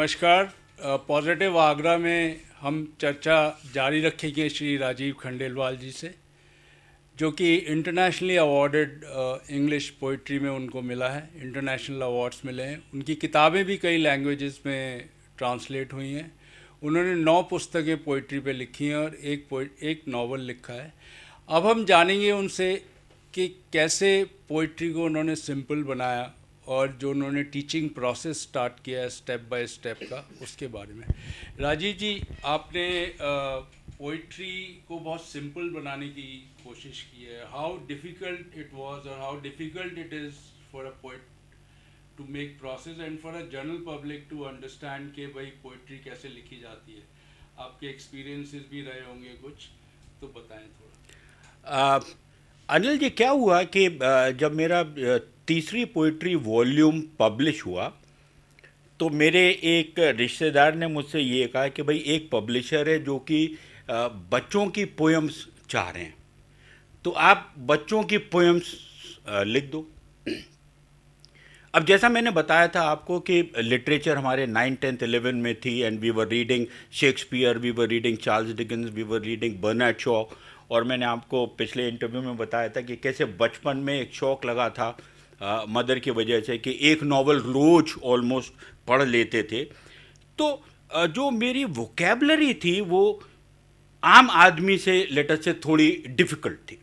नमस्कार। पॉजिटिव आगरा में हम चर्चा जारी रखेंगे श्री राजीव खंडेलवाल जी से, जो कि इंटरनेशनली अवॉर्डेड इंग्लिश पोइट्री में उनको मिला है, इंटरनेशनल अवार्ड्स मिले हैं। उनकी किताबें भी कई लैंग्वेजेस में ट्रांसलेट हुई हैं। उन्होंने 9 पुस्तकें पोइट्री पे लिखी हैं और एक नावल लिखा है। अब हम जानेंगे उनसे कि कैसे पोइट्री को उन्होंने सिंपल बनाया और जो उन्होंने टीचिंग प्रोसेस स्टार्ट किया है स्टेप बाय स्टेप का, उसके बारे में। राजीव जी, आपने पोइट्री को बहुत सिंपल बनाने की कोशिश की है। हाउ डिफ़िकल्ट इट वाज और how difficult it is for a poet to make process and for a general public to understand कि भाई पोइट्री कैसे लिखी जाती है। आपके एक्सपीरियंसेस भी रहे होंगे कुछ, तो बताएं थोड़ा। अनिल जी, क्या हुआ कि जब मेरा तीसरी पोइट्री वॉल्यूम पब्लिश हुआ तो मेरे एक रिश्तेदार ने मुझसे ये कहा कि भाई एक पब्लिशर है जो कि बच्चों की पोएम्स चाह रहे हैं, तो आप बच्चों की पोएम्स लिख दो। अब जैसा मैंने बताया था आपको कि लिटरेचर हमारे 9th 10th 11 में थी, and we were reading Shakespeare, we were reading Charles Dickens, we were reading Bernard Shaw. और मैंने आपको पिछले इंटरव्यू में बताया था कि कैसे बचपन में एक शौक़ लगा था मदर की वजह से कि एक नावल रोज ऑलमोस्ट पढ़ लेते थे। तो जो मेरी वोकेबलरी थी वो आम आदमी से लेटर से थोड़ी डिफ़िकल्ट थी।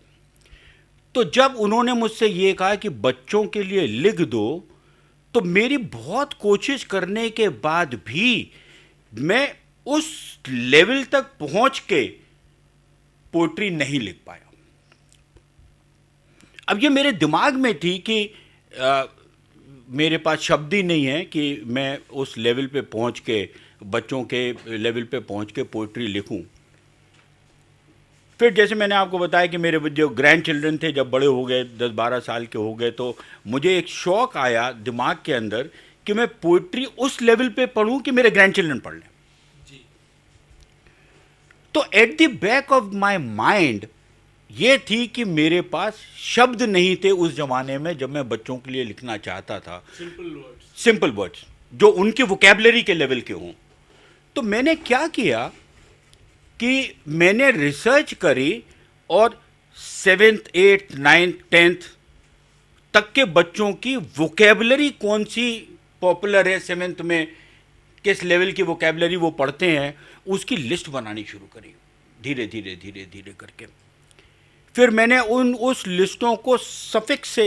तो जब उन्होंने मुझसे ये कहा कि बच्चों के लिए लिख दो, तो मेरी बहुत कोशिश करने के बाद भी मैं उस लेवल तक पहुंच के पोइट्री नहीं लिख पाया। अब ये मेरे दिमाग में थी कि मेरे पास शब्द ही नहीं है कि मैं उस लेवल पे पहुंच के, बच्चों के लेवल पे पहुंच के पोइट्री लिखूं। फिर जैसे मैंने आपको बताया कि मेरे जो ग्रैंड चिल्ड्रन थे, जब बड़े हो गए, 10-12 साल के हो गए, तो मुझे एक शौक़ आया दिमाग के अंदर कि मैं पोइट्री उस लेवल पे पढ़ूं कि मेरे ग्रैंड चिल्ड्रन पढ़ लें। तो at the back of my mind ये थी कि मेरे पास शब्द नहीं थे उस जमाने में जब मैं बच्चों के लिए लिखना चाहता था, सिंपल वर्ड्स जो उनके वोकेबलरी के लेवल के हों। तो मैंने क्या किया कि मैंने रिसर्च करी और 7th 8th 9th 10th तक के बच्चों की वोकेबलरी कौन सी पॉपुलर है, 7th में किस लेवल की वोकेबलरी वो पढ़ते हैं, उसकी लिस्ट बनानी शुरू करी धीरे धीरे धीरे धीरे करके। फिर मैंने उस लिस्टों को सफिक्स से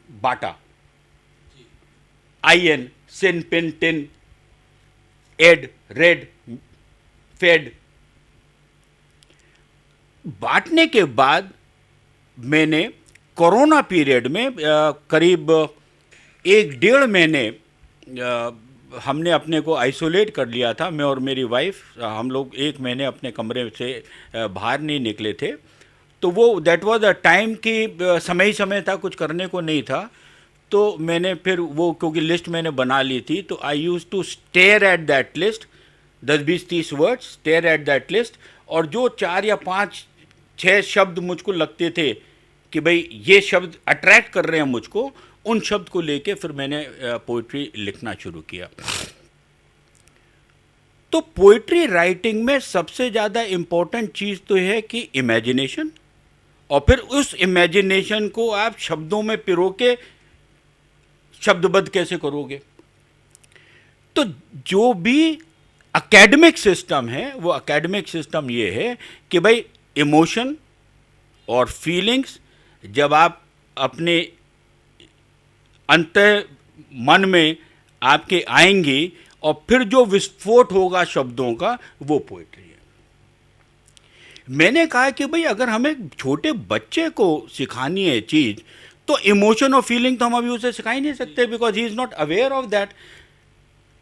बांटा, IN, sin, pin, tin, ed, red, fed. बांटने के बाद मैंने कोरोना पीरियड में करीब 1-1.5 महीने हमने अपने को आइसोलेट कर लिया था। मैं और मेरी वाइफ, हम लोग 1 महीने अपने कमरे से बाहर नहीं निकले थे। तो वो दैट वाज अ टाइम कि समय ही समय था, कुछ करने को नहीं था। तो मैंने फिर वो, क्योंकि लिस्ट मैंने बना ली थी, तो I used to stare at that list, 10-20-30 words, stare at that list, और जो 4 या 5-6 शब्द मुझको लगते थे कि भाई ये शब्द अट्रैक्ट कर रहे हैं मुझको, उन शब्द को लेके फिर मैंने पोइट्री लिखना शुरू किया। तो पोइट्री राइटिंग में सबसे ज़्यादा इम्पोर्टेंट चीज़ तो है कि इमेजिनेशन, और फिर उस इमेजिनेशन को आप शब्दों में पिरो के शब्दबद्ध कैसे करोगे। तो जो भी एकेडमिक सिस्टम है, वो एकेडमिक सिस्टम ये है कि भाई इमोशन और फीलिंग्स जब आप अपने अंत मन में आपके आएंगी और फिर जो विस्फोट होगा शब्दों का, वो पोइट्री है। मैंने कहा कि भाई अगर हमें छोटे बच्चे को सिखानी है चीज़, तो इमोशन और फीलिंग तो हम अभी उसे सिखा ही नहीं सकते, because he is not aware of that.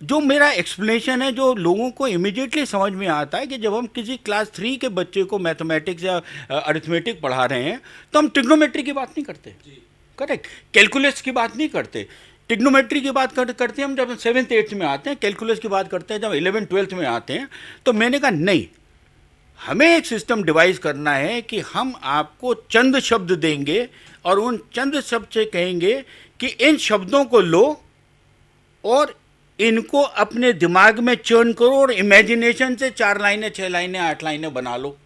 जो मेरा एक्सप्लेनेशन है, जो लोगों को इमीडिएटली समझ में आता है कि जब हम किसी क्लास 3 के बच्चे को मैथमेटिक्स या अरिथमेटिक पढ़ा रहे हैं, तो हम ट्रिग्नोमेट्री की बात नहीं करते, करेक्ट, कैलकुलस की बात नहीं करते। ट्रिग्नोमेट्री की बात करते हैं हम जब 7th 8th में आते हैं, कैलकुलस की बात करते हैं जब 11th 12th में आते हैं। तो मैंने कहा नहीं, हमें एक सिस्टम डिवाइस करना है कि हम आपको चंद शब्द देंगे और उन चंद शब्द से कहेंगे कि इन शब्दों को लो और इनको अपने दिमाग में चर्न करो और इमेजिनेशन से 4 लाइनें, 6 लाइनें, 8 लाइनें बना लो,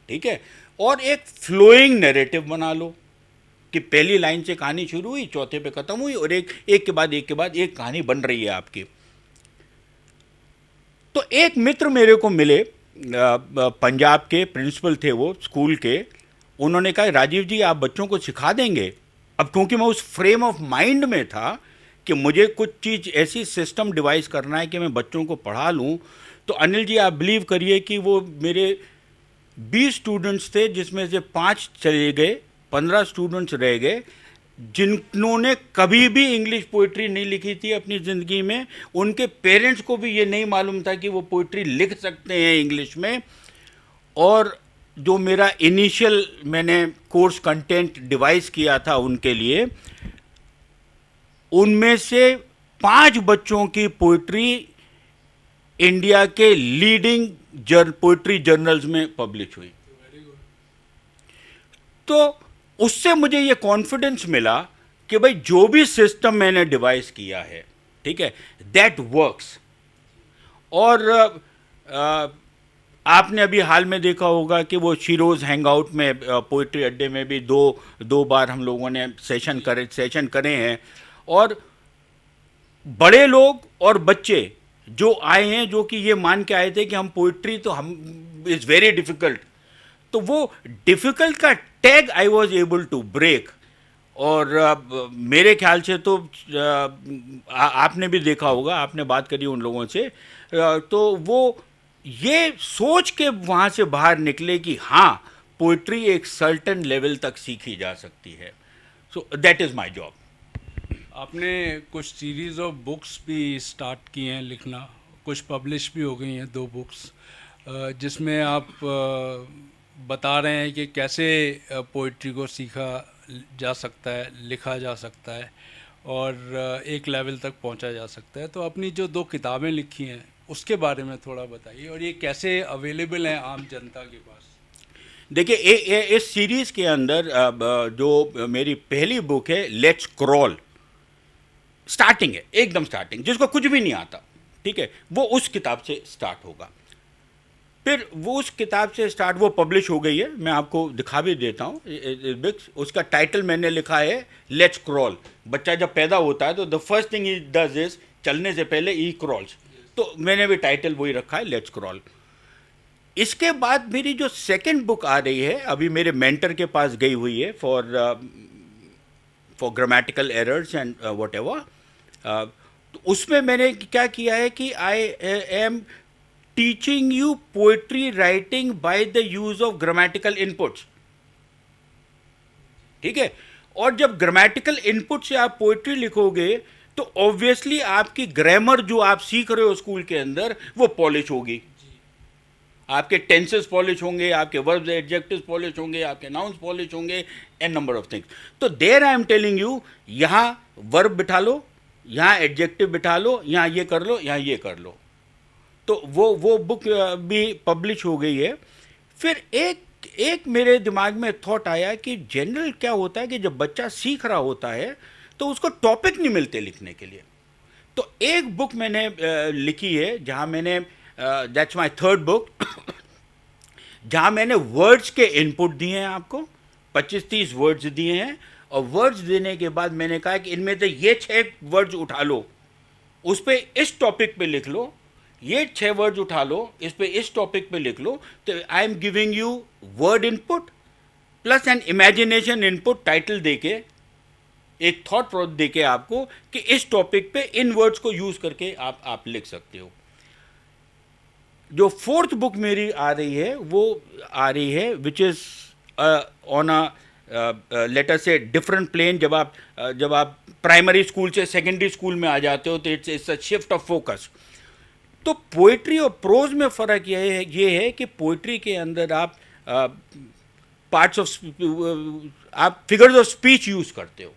ठीक है, और एक फ्लोइंग नैरेटिव बना लो कि पहली लाइन से कहानी शुरू हुई, चौथे पे खत्म हुई, और एक के बाद एक कहानी बन रही है आपकी। तो एक मित्र मेरे को मिले, पंजाब के प्रिंसिपल थे वो स्कूल के। उन्होंने कहा, राजीव जी आप बच्चों को सिखा देंगे? अब क्योंकि मैं उस फ्रेम ऑफ माइंड में था कि मुझे कुछ चीज़ ऐसी सिस्टम डिवाइस करना है कि मैं बच्चों को पढ़ा लूँ, तो अनिल जी आप बिलीव करिए कि वो मेरे 20 स्टूडेंट्स थे जिसमें से 5 चले गए, 15 स्टूडेंट्स रह गए जिन्होंने कभी भी इंग्लिश पोइट्री नहीं लिखी थी अपनी ज़िंदगी में। उनके पेरेंट्स को भी ये नहीं मालूम था कि वो पोइट्री लिख सकते हैं इंग्लिश में। और जो मेरा इनिशियल मैंने कोर्स कंटेंट डिवाइस किया था उनके लिए, उनमें से 5 बच्चों की पोइट्री इंडिया के लीडिंग पोइट्री जर्नल्स में पब्लिश हुई। तो उससे मुझे ये कॉन्फिडेंस मिला कि भाई जो भी सिस्टम मैंने डिवाइस किया है, ठीक है, दैट वर्क्स। और आपने अभी हाल में देखा होगा कि वो शिरोज हैंगआउट में, पोइट्री अड्डे में भी दो बार हम लोगों ने सेशन करे हैं। और बड़े लोग और बच्चे जो आए हैं, जो कि ये मान के आए थे कि हम पोइट्री तो हम इज़ वेरी डिफ़िकल्ट, तो वो डिफ़िकल्ट का tag I was able to break. और मेरे ख्याल से तो आपने भी देखा होगा, आपने बात करी उन लोगों से, तो वो ये सोच के वहाँ से बाहर निकले कि हाँ, पोइट्री एक सर्टेन लेवल तक सीखी जा सकती है। So that is my job. आपने कुछ सीरीज़ ऑफ बुक्स भी स्टार्ट की हैं लिखना, कुछ पब्लिश भी हो गई हैं 2 बुक्स, जिसमें आप बता रहे हैं कि कैसे पोइट्री को सीखा जा सकता है, लिखा जा सकता है और एक लेवल तक पहुंचा जा सकता है। तो अपनी जो 2 किताबें लिखी हैं उसके बारे में थोड़ा बताइए, और ये कैसे अवेलेबल हैं आम जनता के पास? देखिए, इस सीरीज़ के अंदर जो मेरी पहली बुक है, लेट्स क्रॉल, स्टार्टिंग है, एकदम स्टार्टिंग, जिसको कुछ भी नहीं आता, ठीक है, वो उस किताब से स्टार्ट होगा। फिर वो उस किताब से स्टार्ट, वो पब्लिश हो गई है, मैं आपको दिखा भी देता हूँ। उसका टाइटल मैंने लिखा है लेट्स क्रॉल। बच्चा जब पैदा होता है तो the first thing he does is, चलने से पहले ही क्रॉल्स। तो मैंने भी टाइटल वही रखा है, लेट्स क्रॉल। इसके बाद मेरी जो सेकंड बुक आ रही है, अभी मेरे मेंटर के पास गई हुई है for grammatical errors and what ever. तो उसमें मैंने क्या किया है कि आई am teaching you poetry writing by the use of grammatical inputs, ठीक है। और जब ग्रामेटिकल इनपुट से आप पोएट्री लिखोगे तो ऑब्वियसली आपकी ग्रामर जो आप सीख रहे हो स्कूल के अंदर वो पॉलिश होगी, आपके टेंसेस पॉलिश होंगे, आपके वर्ब्स एडजेक्टिव्स पॉलिश होंगे, आपके नाउन्स पॉलिश होंगे, एन नंबर ऑफ थिंग्स। तो there I am telling you, यहाँ वर्ब बिठा लो, यहाँ एडजेक्टिव बिठा लो, यहाँ ये कर लो, यहाँ ये कर लो। तो वो बुक भी पब्लिश हो गई है। फिर एक मेरे दिमाग में थॉट आया कि जनरल क्या होता है कि जब बच्चा सीख रहा होता है तो उसको टॉपिक नहीं मिलते लिखने के लिए। तो एक बुक मैंने लिखी है जहाँ मैंने, दैट्स माय थर्ड बुक, जहाँ मैंने वर्ड्स के इनपुट दिए हैं आपको, 25-30 वर्ड्स दिए हैं। और वर्ड्स देने के बाद मैंने कहा कि इनमें से ये 6 वर्ड्स उठा लो, उस पर इस टॉपिक पे लिख लो, ये 6 वर्ड्स उठा लो, इस पे इस टॉपिक पे लिख लो। तो I am giving you word input plus N imagination input, title देके, एक थॉट प्रोसेस देके आपको कि इस टॉपिक पे इन वर्ड्स को यूज करके आप लिख सकते हो। जो फोर्थ बुक मेरी आ रही है वो आ रही है which is on a letter से डिफरेंट प्लेन। जब आप प्राइमरी स्कूल से सेकेंडरी स्कूल में आ जाते हो तो it's a shift of focus. तो पोइट्री और प्रोज में फ़र्क ये है कि पोइट्री के अंदर आप पार्ट्स ऑफ, आप फिगर्स ऑफ स्पीच यूज़ करते हो,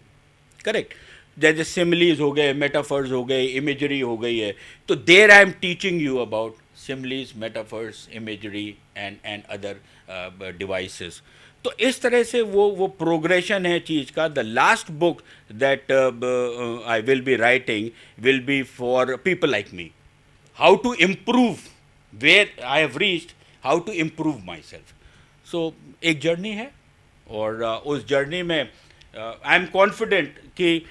करेक्ट, जैसे सिमिलीज हो गए, मेटाफर्स हो गए, इमेजरी हो गई है। तो there I am teaching you about similes, metaphors, imagery and other devices. तो इस तरह से वो प्रोग्रेशन है चीज़ का. The last book that I will be writing will be for people like me, how to improve where I have reached, how to improve myself. So एक journey है, और उस जर्नी में आई एम कॉन्फिडेंट कि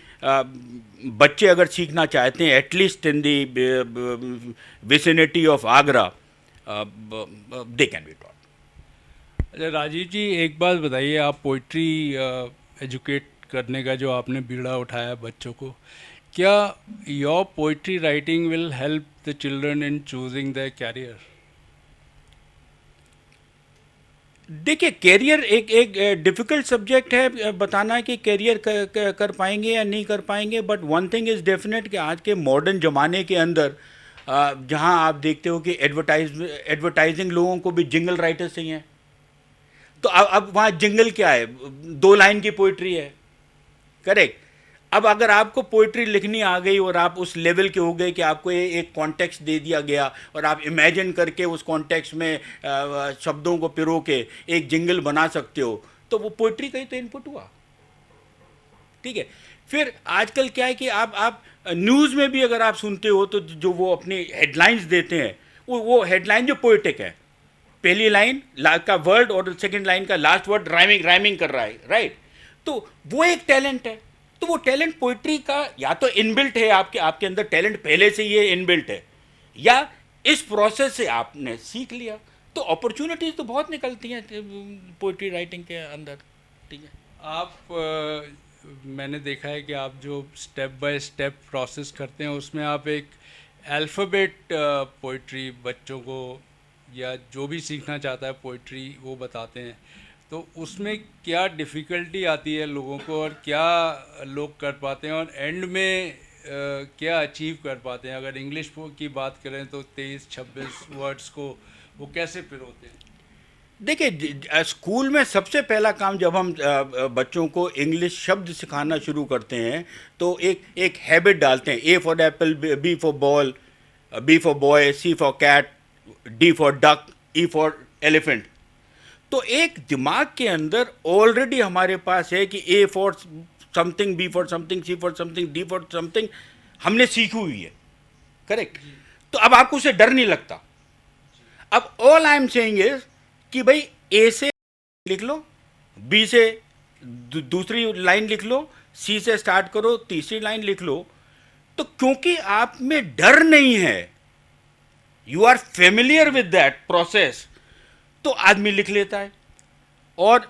बच्चे अगर सीखना चाहते हैं at least in the vicinity of Agra, they can be taught. अच्छा राजीव जी, एक बात बताइए, आप पोइट्री एजुकेट करने का जो आपने बीड़ा उठाया बच्चों को, क्या your poetry writing will help the children in choosing the career? देखिए, कैरियर एक डिफ़िकल्ट सब्जेक्ट है बताना कि कैरियर कर पाएंगे या नहीं कर पाएंगे. But one thing is definite कि आज के मॉडर्न ज़माने के अंदर जहां आप देखते हो कि एडवर्टाइजिंग लोगों को भी जिंगल राइटर्स चाहिए. तो अब वहाँ जिंगल क्या है? 2 लाइन की पोइट्री है, करेक्ट. अब अगर आपको पोइट्री लिखनी आ गई और आप उस लेवल के हो गए कि आपको एक कॉन्टेक्स्ट दे दिया गया और आप इमेजिन करके उस कॉन्टेक्स्ट में शब्दों को पिरो के एक जिंगल बना सकते हो, तो वो पोइट्री का ही तो इनपुट हुआ. ठीक है. फिर आजकल क्या है कि आप न्यूज़ में भी अगर आप सुनते हो तो जो वो अपनी हेडलाइंस देते हैं, वो हेडलाइन जो पोइटिक है, पहली लाइन का वर्ड और सेकंड लाइन का लास्ट वर्ड राइमिंग कर रहा है, राइट. तो वो एक टैलेंट है. तो वो टैलेंट पोइट्री का या तो इनबिल्ट है, आपके अंदर टैलेंट पहले से ही इनबिल्ट है, या इस प्रोसेस से आपने सीख लिया. तो अपॉर्चुनिटीज तो बहुत निकलती हैं पोइट्री राइटिंग के अंदर. ठीक है. आप मैंने देखा है कि आप जो स्टेप बाय स्टेप प्रोसेस करते हैं उसमें आप एक अल्फ़ाबेट पोइट्री बच्चों को या जो भी सीखना चाहता है पोइट्री वो बताते हैं. तो उसमें क्या डिफ़िकल्टी आती है लोगों को और क्या लोग कर पाते हैं और एंड में क्या अचीव कर पाते हैं? अगर इंग्लिश की बात करें तो 23-26 वर्ड्स को वो कैसे पिरोते हैं? देखिए, स्कूल में सबसे पहला काम जब हम बच्चों को इंग्लिश शब्द सिखाना शुरू करते हैं तो एक हैबिट डालते हैं. A for apple, B for ball, B for boy, C for cat, D for duck, E for elephant. तो एक दिमाग के अंदर ऑलरेडी हमारे पास है कि A for something, B for something, C for something, D for something हमने सीखी हुई है, करेक्ट. तो अब आपको उससे डर नहीं लगता. अब all I am saying is कि भाई ए से लिख लो, बी से दूसरी लाइन लिख लो, सी से स्टार्ट करो, तीसरी लाइन लिख लो. तो क्योंकि आप में डर नहीं है, you are familiar with that process, तो आदमी लिख लेता है. और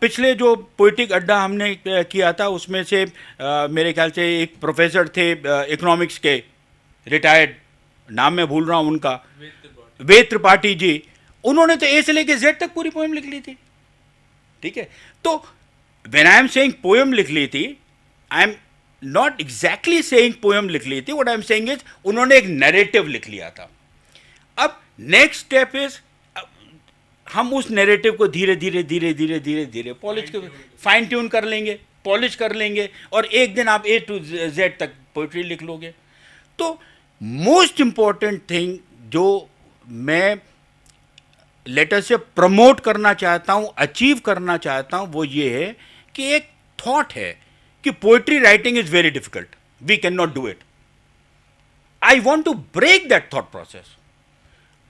पिछले जो पोइटिक अड्डा हमने किया था उसमें से मेरे ख्याल से एक प्रोफेसर थे इकोनॉमिक्स के, रिटायर्ड, नाम मैं भूल रहा हूँ उनका, वेद त्रिपाठी जी. उन्होंने तो ए से लेके जेड तक पूरी पोएम लिख ली थी. ठीक है. तो when I am saying poem लिख ली थी, I am not exactly saying poem लिख ली थी. What I am saying is उन्होंने एक नैरेटिव लिख लिया था. अब नेक्स्ट स्टेप इज हम उस नैरेटिव को धीरे धीरे पॉलिश कर, फाइन ट्यून कर लेंगे, पॉलिश कर लेंगे, और एक दिन आप ए टू जेड तक पोइट्री लिख लोगे. तो मोस्ट इंपॉर्टेंट थिंग जो मैं लेटर से प्रमोट करना चाहता हूं, अचीव करना चाहता हूं, वो ये है कि एक थॉट है कि poetry writing is very difficult, we can not do it. I want to break that thought process.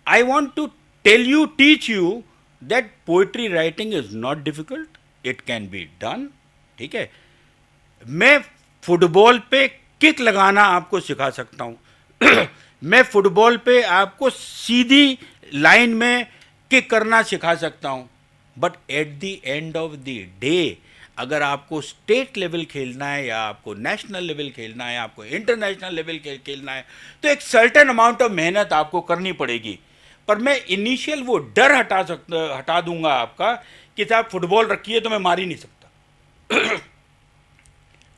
I want to tell you, teach you that poetry writing is not difficult, it can be done. ठीक है. मैं football पे kick लगाना आपको सिखा सकता हूं मैं फुटबॉल पे आपको सीधी लाइन में किक करना सिखा सकता हूं. But at the end of the day अगर आपको स्टेट लेवल खेलना है, या आपको नेशनल लेवल खेलना है, आपको इंटरनेशनल लेवल खेलना है, तो एक सर्टेन अमाउंट ऑफ मेहनत आपको करनी पड़ेगी. पर मैं इनिशियल वो डर हटा दूंगा आपका कि साहब फुटबॉल रखी है तो मैं मार ही नहीं सकता.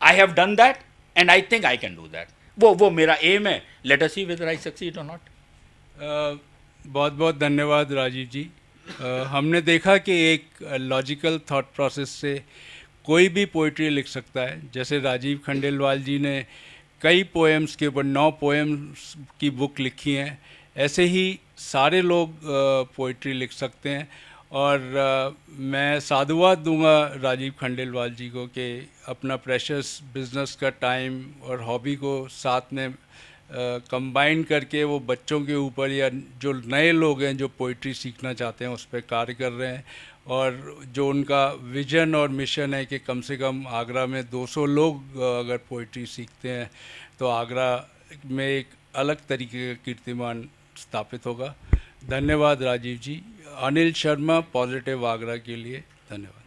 I have done that and I think I can do that. वो मेरा एम है. Let us see whether I succeed और नॉट. बहुत बहुत धन्यवाद राजीव जी. हमने देखा कि एक लॉजिकल थॉट प्रोसेस से कोई भी पोइट्री लिख सकता है. जैसे राजीव खंडेलवाल जी ने कई पोएम्स के ऊपर 9 पोएम्स की बुक लिखी हैं, ऐसे ही सारे लोग पोइट्री लिख सकते हैं. और मैं साधुवाद दूंगा राजीव खंडेलवाल जी को कि अपना प्रेशियस बिजनेस का टाइम और हॉबी को साथ में कंबाइन करके वो बच्चों के ऊपर या जो नए लोग हैं जो पोइट्री सीखना चाहते हैं उस पर कार्य कर रहे हैं। और जो उनका विजन और मिशन है कि कम से कम आगरा में 200 लोग अगर पोइट्री सीखते हैं तो आगरा में एक अलग तरीके का कीर्तिमान स्थापित होगा। धन्यवाद राजीव जी। अनिल शर्मा, पॉजिटिव आगरा के लिए धन्यवाद।